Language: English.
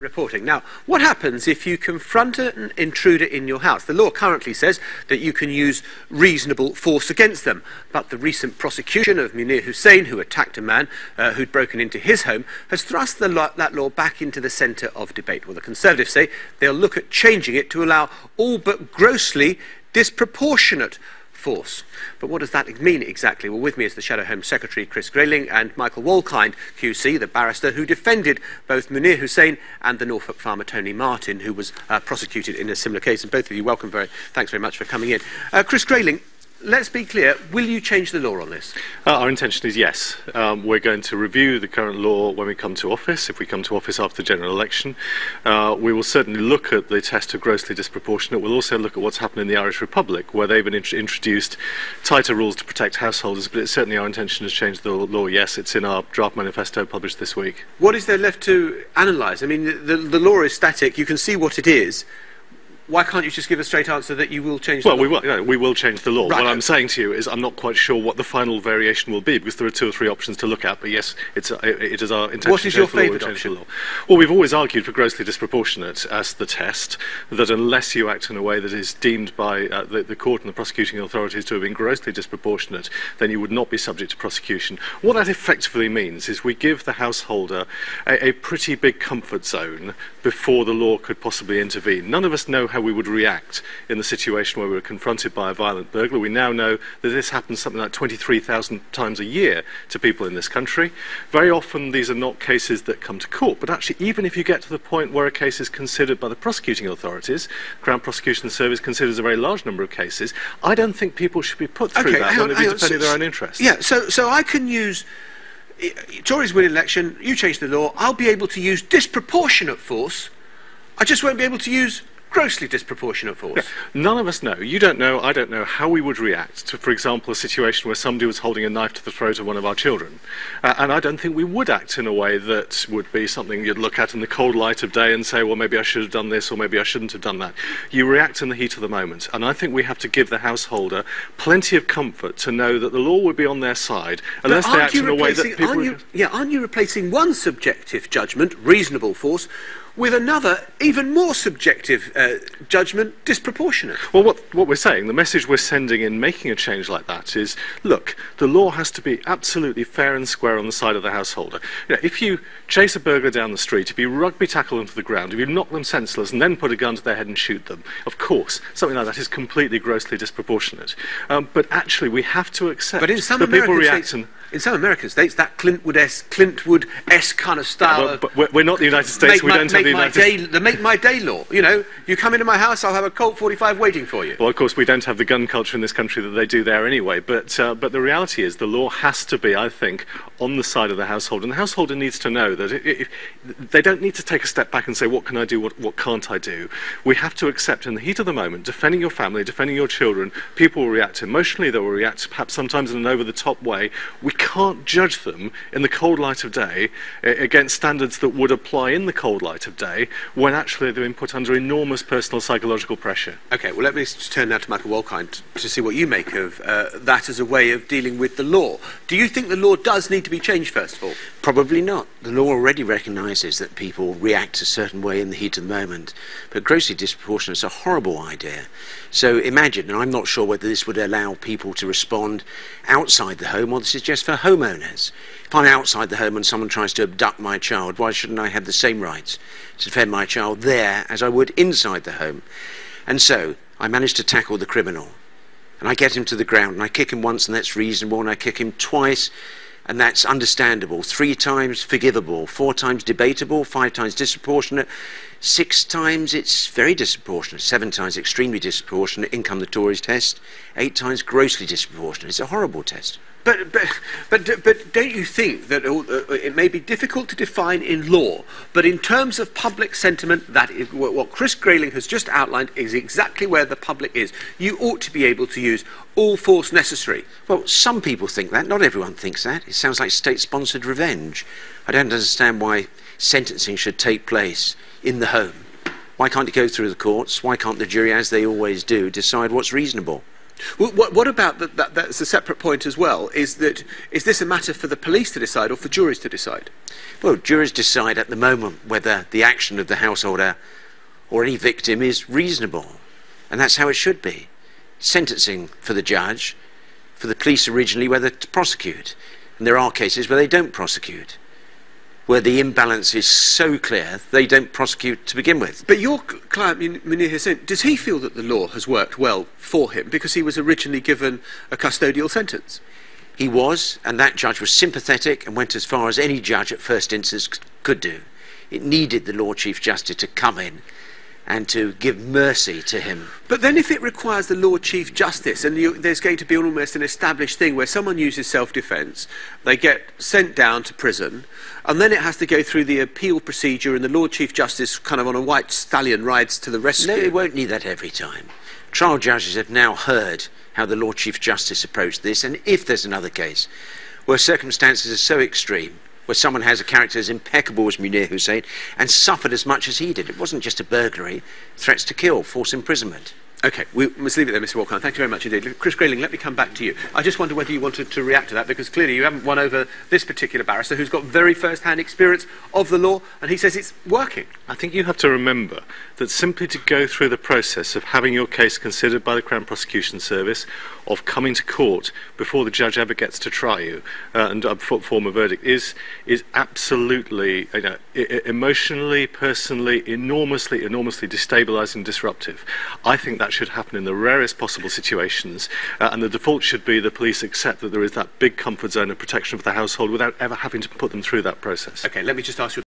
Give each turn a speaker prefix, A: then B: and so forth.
A: Reporting. Now, what happens if you confront an intruder in your house? The law currently says that you can use reasonable force against them, but the recent prosecution of Munir Hussain, who attacked a man who'd broken into his home, has thrust that law back into the centre of debate. Well, the Conservatives say they'll look at changing it to allow all but grossly disproportionate force. But what does that mean exactly? Well, with me is the Shadow Home Secretary Chris Grayling and Michael Wolkind QC, the barrister who defended both Munir Hussain and the Norfolk farmer Tony Martin, who was prosecuted in a similar case. And both of you, thanks very much for coming in. Chris Grayling, let's be clear, will you change the law on this?
B: Our intention is yes. We're going to review the current law when we come to office, if we come to office after the general election. We will certainly look at the test of grossly disproportionate. We'll also look at what's happened in the Irish Republic, where they've been introduced tighter rules to protect householders, but it's certainly our intention to change the law, yes. It's in our draft manifesto published this week.
A: What is there left to analyse? I mean, the law is static, you can see what it is. Why can't you just give a straight answer that you will change the law?
B: Well, we will change the law.
A: Right.
B: What I'm saying to you is I'm not quite sure what the final variation will be, because there are 2 or 3 options to look at, but yes, it is our intention.
A: What is your favourite option?
B: Well, we've always argued for grossly disproportionate as the test, that unless you act in a way that is deemed by the court and the prosecuting authorities to have been grossly disproportionate, then you would not be subject to prosecution. What that effectively means is we give the householder a pretty big comfort zone before the law could possibly intervene. None of us know how we would react in the situation where we were confronted by a violent burglar. We now know that this happens something like 23,000 times a year to people in this country. Very often these are not cases that come to court, but actually even if you get to the point where a case is considered by the prosecuting authorities, Crown Prosecution Service considers a very large number of cases, I don't think people should be put through that when they're defending their own interests.
A: Yeah, so I can use... Tories win election, you change the law, I'll be able to use disproportionate force, I just won't be able to use grossly disproportionate force.
B: Yeah. None of us know, you don't know, I don't know how we would react to, for example, a situation where somebody was holding a knife to the throat of one of our children. And I don't think we would act in a way that would be something you'd look at in the cold light of day and say, well, maybe I should have done this or maybe I shouldn't have done that. You react in the heat of the moment. And I think we have to give the householder plenty of comfort to know that the law would be on their side unless they act in a way that people...
A: Aren't you replacing one subjective judgment, reasonable force, with another, even more subjective judgment, disproportionate?
B: Well, what we're saying, the message we're sending in making a change like that is, look, the law has to be absolutely fair and square on the side of the householder. You know, if you chase a burglar down the street, if you rugby tackle them to the ground, if you knock them senseless and then put a gun to their head and shoot them, of course, something like that is completely grossly disproportionate. But actually, we have to accept that people react and...
A: In some American states, that Clintwood-esque kind of style.
B: Yeah, but we're not the United States. We don't have the United States.
A: The Make My Day law. You know, you come into my house, I'll have a Colt 45 waiting for you.
B: Well, of course, we don't have the gun culture in this country that they do there anyway. But the reality is, the law has to be, I think, on the side of the household, and the householder needs to know that they don't need to take a step back and say, what can I do? What can't I do? We have to accept, in the heat of the moment, defending your family, defending your children. People will react emotionally. They will react, perhaps sometimes in an over-the-top way. We can't judge them in the cold light of day against standards that would apply in the cold light of day when actually they're being put under enormous personal psychological pressure.
A: OK, well, let me turn now to Michael Wolkind to see what you make of that as a way of dealing with the law. Do you think the law does need to be changed, first of all?
C: Probably not. The law already recognises that people react a certain way in the heat of the moment, but grossly disproportionate is a horrible idea. So imagine, and I'm not sure whether this would allow people to respond outside the home or this is just for homeowners. If I'm outside the home and someone tries to abduct my child, why shouldn't I have the same rights to defend my child there as I would inside the home? And so I managed to tackle the criminal and I get him to the ground and I kick him once and that's reasonable, and I kick him twice and that's understandable, 3 times forgivable, 4 times debatable, 5 times disproportionate, 6 times it's very disproportionate, 7 times extremely disproportionate, in come the Tories test, 8 times grossly disproportionate. It's a horrible test.
A: But don't you think that it may be difficult to define in law, but in terms of public sentiment, that is, what Chris Grayling has just outlined is exactly where the public is. You ought to be able to use all force necessary.
C: Well, some people think that. Not everyone thinks that. It sounds like state-sponsored revenge. I don't understand why sentencing should take place in the home. Why can't it go through the courts? Why can't the jury, as they always do, decide what's reasonable?
A: Well, what about that's a separate point as well, is this a matter for the police to decide or for juries to decide?
C: Well, juries decide at the moment whether the action of the householder or any victim is reasonable, and that's how it should be. Sentencing for the judge, for the police originally whether to prosecute, and there are cases where they don't prosecute, where the imbalance is so clear they don't prosecute to begin with.
A: But your client, Munir Hussain, does he feel that the law has worked well for him because he was originally given a custodial sentence?
C: He was, and that judge was sympathetic and went as far as any judge at first instance could do. It needed the Lord Chief Justice to come in and to give mercy to him.
A: But then if it requires the Lord Chief Justice, and there's going to be almost an established thing where someone uses self-defence, they get sent down to prison, and then it has to go through the appeal procedure, and the Lord Chief Justice kind of on a white stallion rides to the rescue.
C: No, it won't need that every time. Trial judges have now heard how the Lord Chief Justice approached this, and if there's another case where circumstances are so extreme, where someone has a character as impeccable as Munir Hussain and suffered as much as he did. It wasn't just a burglary, threats to kill, false imprisonment.
A: OK, we must leave it there, Mr Wolkind. Thank you very much indeed. Chris Grayling, let me come back to you. I just wonder whether you wanted to react to that, because clearly you haven't won over this particular barrister who's got very first-hand experience of the law, and he says it's working.
B: I think you have to remember that simply to go through the process of having your case considered by the Crown Prosecution Service, of coming to court before the judge ever gets to try you and form a verdict is absolutely, emotionally, personally, enormously destabilising and disruptive. I think that should happen in the rarest possible situations, and the default should be the police accept that there is that big comfort zone of protection of the household without ever having to put them through that process.
A: OK, let me just ask you